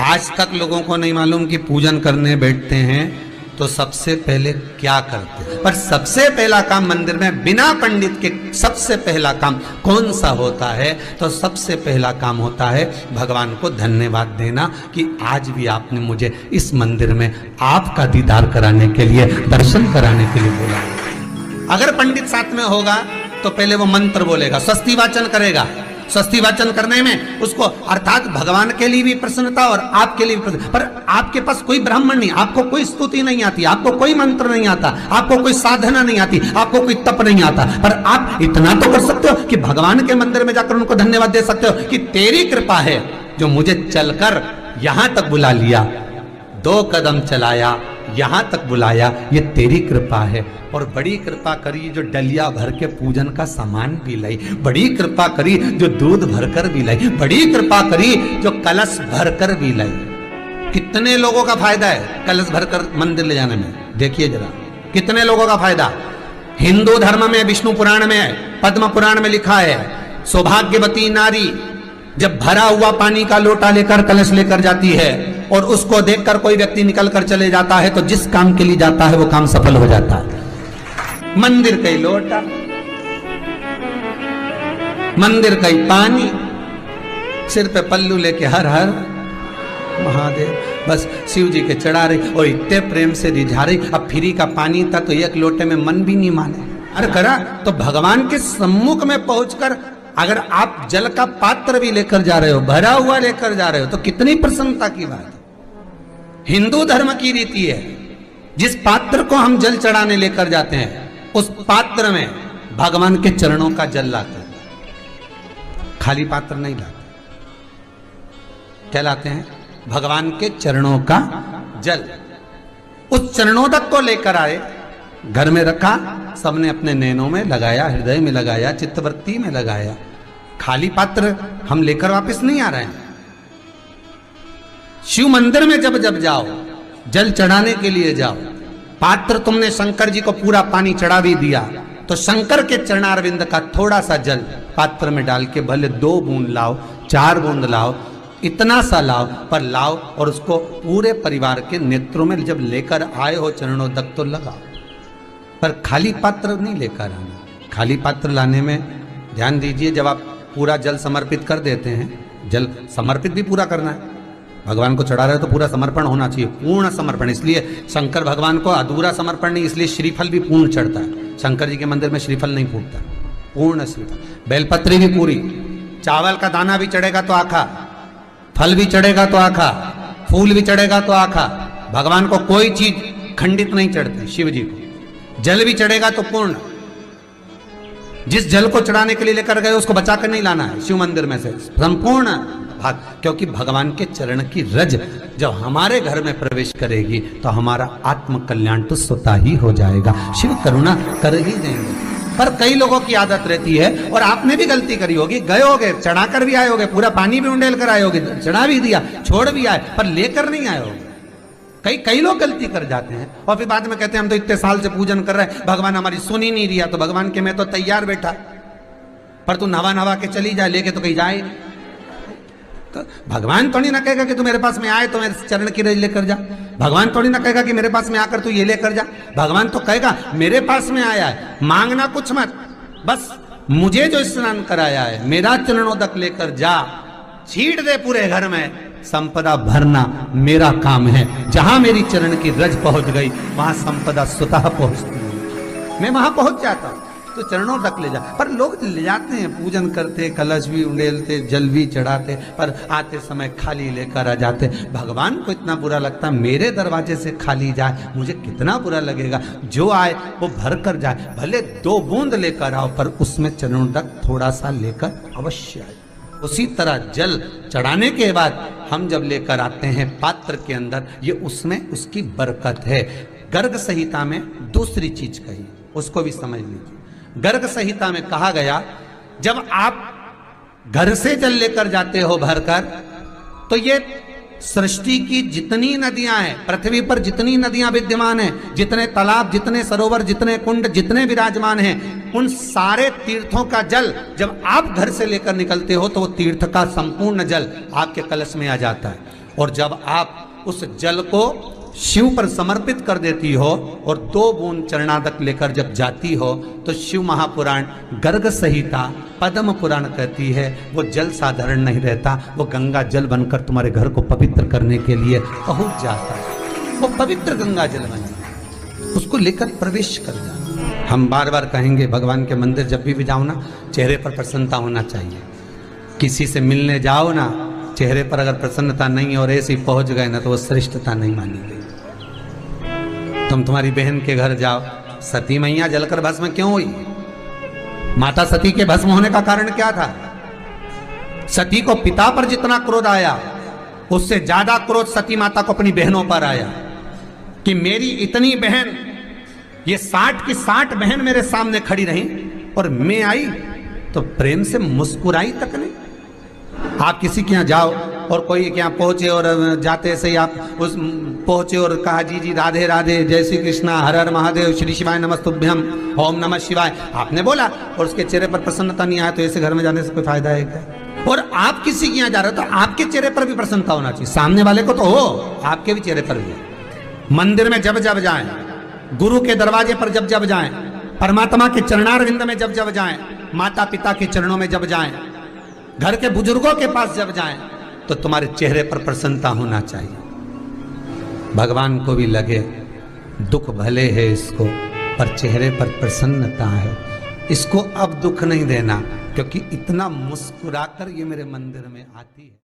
आज तक लोगों को नहीं मालूम कि पूजन करने बैठते हैं तो सबसे पहले क्या करते हैं। पर सबसे पहला काम मंदिर में बिना पंडित के सबसे पहला काम कौन सा होता है? तो सबसे पहला काम होता है भगवान को धन्यवाद देना कि आज भी आपने मुझे इस मंदिर में आपका दीदार कराने के लिए, दर्शन कराने के लिए बोला। अगर पंडित साथ में होगा तो पहले वो मंत्र बोलेगा, स्वस्ति वाचन करेगा। स्वस्ति वाचन करने में उसको अर्थात भगवान के लिए भी प्रसन्नता और आपके लिए भी प्रसन्नता। पर आपके पास कोई ब्राह्मण नहीं, आपको कोई स्तुति नहीं आती, आपको कोई मंत्र नहीं आता, आपको कोई साधना नहीं आती, आपको कोई तप नहीं आता, पर आप इतना तो कर सकते हो कि भगवान के मंदिर में जाकर उनको धन्यवाद दे सकते हो कि तेरी कृपा है जो मुझे चलकर यहां तक बुला लिया, 2 कदम चलाया, यहां तक बुलाया, ये तेरी कृपा है। और बड़ी कृपा करी जो डलिया भर के पूजन का सामान भी लाई, बड़ी कृपा करी जो दूध भरकर भी लाई, बड़ी कृपा करी जो कलश भरकर भी लाई। कितने लोगों का फायदा है कलश भरकर मंदिर ले जाने में? देखिए जरा कितने लोगों का फायदा। हिंदू धर्म में विष्णु पुराण में, पद्म पुराण में लिखा है, सौभाग्यवती नारी जब भरा हुआ पानी का लोटा लेकर कलश लेकर जाती है और उसको देखकर कोई व्यक्ति निकल कर चले जाता है तो जिस काम के लिए जाता है वो काम सफल हो जाता है। मंदिर का ही लोटा, मंदिर का ही पानी, सिर पे पल्लू लेके हर हर महादेव, बस शिव जी के चढ़ा रही और इतने प्रेम से रिझा रही। अब फ्री का पानी था तो एक लोटे में मन भी नहीं माने। अरे करा तो भगवान के सम्मुख में पहुंचकर अगर आप जल का पात्र भी लेकर जा रहे हो, भरा हुआ लेकर जा रहे हो, तो कितनी प्रसन्नता की बात है। हिंदू धर्म की रीति है, जिस पात्र को हम जल चढ़ाने लेकर जाते हैं उस पात्र में भगवान के चरणों का जल लाते हैं, खाली पात्र नहीं लाते। क्या लाते हैं? भगवान के चरणों का जल। उस चरणोदक को लेकर आए, घर में रखा, सबने अपने नैनों में लगाया, हृदय में लगाया, चित्तवृत्ति में लगाया। खाली पात्र हम लेकर वापस नहीं आ रहे हैं। शिव मंदिर में जब जब जाओ, जल चढ़ाने के लिए जाओ, पात्र तुमने शंकर जी को पूरा पानी चढ़ा भी दिया तो शंकर के चरणारविंद का थोड़ा सा जल पात्र में डाल के भले 2 बूंद लाओ, 4 बूंद लाओ, इतना सा लाओ, पर लाओ और उसको पूरे परिवार के नेत्रों में जब लेकर आए हो चरणोदक तो लगाओ। पर खाली पात्र नहीं लेकर आना। खाली पात्र लाने में ध्यान दीजिए, जब आप पूरा जल समर्पित कर देते हैं, जल समर्पित भी पूरा करना है, भगवान को चढ़ा रहे हो तो पूरा समर्पण होना चाहिए, पूर्ण समर्पण। इसलिए शंकर भगवान को अधूरा समर्पण नहीं, इसलिए श्रीफल भी पूर्ण चढ़ता है। शंकर जी के मंदिर में श्रीफल नहीं फूटता, पूर्ण श्रीफल। बेलपत्री भी पूरी, चावल का दाना भी चढ़ेगा तो आखा, फल भी चढ़ेगा तो आखा, फूल भी चढ़ेगा तो आखा। भगवान को कोई चीज खंडित नहीं चढ़ती, शिव जी को जल भी चढ़ेगा तो पूर्ण। जिस जल को चढ़ाने के लिए लेकर गए उसको बचा कर नहीं लाना है शिव मंदिर में से, संपूर्ण भाग। क्योंकि भगवान के चरण की रज जब हमारे घर में प्रवेश करेगी तो हमारा आत्म कल्याण तो स्वतः ही हो जाएगा, शिव करुणा कर ही देंगे। पर कई लोगों की आदत रहती है, और आपने भी गलती करी होगी, गए होगे, चढ़ा कर भी आए होगे, पूरा पानी भी उंडेल कर आए होगे, चढ़ा भी दिया, छोड़ भी आए, पर लेकर नहीं आए होगे। कई लोग गलती कर जाते हैं और फिर बाद में कहते हैं हम तो इतने साल से पूजन कर रहे हैं, भगवान हमारी सुन ही नहीं रिया। तो भगवान के मैं तो तैयार बैठा, पर तू नवा के चली जाए, लेके तो कहीं जाए। तो भगवान थोड़ी ना कहेगा कि तू मेरे पास में आए तो मेरे चरण की रज लेकर जा। भगवान थोड़ी ना कहेगा कि मेरे पास में आकर तू ये लेकर जा। भगवान तो कहेगा मेरे पास में आया है, मांगना कुछ मत, बस मुझे जो स्नान कराया है मेरा चरणोदक लेकर जा, छीट दे पूरे घर में, संपदा भरना मेरा काम है। जहां मेरी चरण की रज पहुंच गई वहां संपदा स्वतः पहुंचती है, मैं वहां पहुंच जाता हूं। तो चरणों तक ले जा, पर लोग ले जाते हैं, पूजन करते, कलश भी उंडेलते, जल भी चढ़ाते, पर आते समय खाली लेकर आ जाते। भगवान को इतना बुरा लगता, मेरे दरवाजे से खाली जाए, मुझे कितना बुरा लगेगा। जो आए वो भर कर जाए, भले 2 बूंद लेकर आओ, पर उसमें चरणों तक थोड़ा सा लेकर अवश्य आए। उसी तरह जल चढ़ाने के बाद हम जब लेकर आते हैं पात्र के अंदर, ये उसमें उसकी बरकत है। गर्ग संहिता में दूसरी चीज कही, उसको भी समझ लीजिए। गर्ग संहिता में कहा गया, जब आप घर से जल लेकर जाते हो भरकर, तो ये सृष्टि की जितनी नदियां हैं, पृथ्वी पर जितनी नदियां विद्यमान हैं, जितने तालाब, जितने सरोवर, जितने कुंड, जितने विराजमान हैं, उन सारे तीर्थों का जल जब आप घर से लेकर निकलते हो तो वो तीर्थ का संपूर्ण जल आपके कलश में आ जाता है। और जब आप उस जल को शिव पर समर्पित कर देती हो और 2 बूंद चरणादक लेकर जब जाती हो तो शिव महापुराण गर्ग संहिता पद्म पुराण कहती है वो जल साधारण नहीं रहता, वो गंगा जल बनकर तुम्हारे घर को पवित्र करने के लिए पहुंच जाता है। वो पवित्र गंगा जल बन जाता, उसको लेकर प्रवेश कर जाओ। हम बार बार कहेंगे भगवान के मंदिर जब भी जाओ ना, चेहरे पर प्रसन्नता होना चाहिए। किसी से मिलने जाओ ना, चेहरे पर अगर प्रसन्नता नहीं और ऐसे ही पहुंच गए ना तो वो श्रेष्ठता नहीं मानी गई। तुम्हारी बहन के घर जाओ, सती मैया जलकर भस्म क्यों हुई? माता सती के भस्म होने का कारण क्या था? सती को पिता पर जितना क्रोध आया उससे ज्यादा क्रोध सती माता को अपनी बहनों पर आया कि मेरी इतनी बहन, ये 60 की 60 बहन मेरे सामने खड़ी रही और मैं आई तो प्रेम से मुस्कुराई तक नहीं। आप किसी के यहाँ जाओ और कोई के यहाँ पहुंचे और जाते से ही आप उस पहुंचे और कहा जी जी राधे राधे, जय श्री कृष्णा, हर हर महादेव, श्री शिवाय नमस्तुभ्यम, ओम नमः शिवाय आपने बोला और उसके चेहरे पर प्रसन्नता नहीं आया तो ऐसे घर में जाने से कोई फायदा है क्या? और आप किसी के यहाँ जा रहे हो तो आपके चेहरे पर भी प्रसन्नता होना चाहिए, सामने वाले को तो हो, आपके भी चेहरे पर भी। मंदिर में जब जब जाएं, गुरु के दरवाजे पर जब जब जाएं, परमात्मा के चरणारविंद में जब जब जाएं, माता पिता के चरणों में जब जाएं, घर के बुजुर्गों के पास जब जाएं तो तुम्हारे चेहरे पर प्रसन्नता होना चाहिए। भगवान को भी लगे दुख भले है इसको पर चेहरे पर प्रसन्नता है, इसको अब दुख नहीं देना क्योंकि इतना मुस्कुराकर ये मेरे मंदिर में आती है।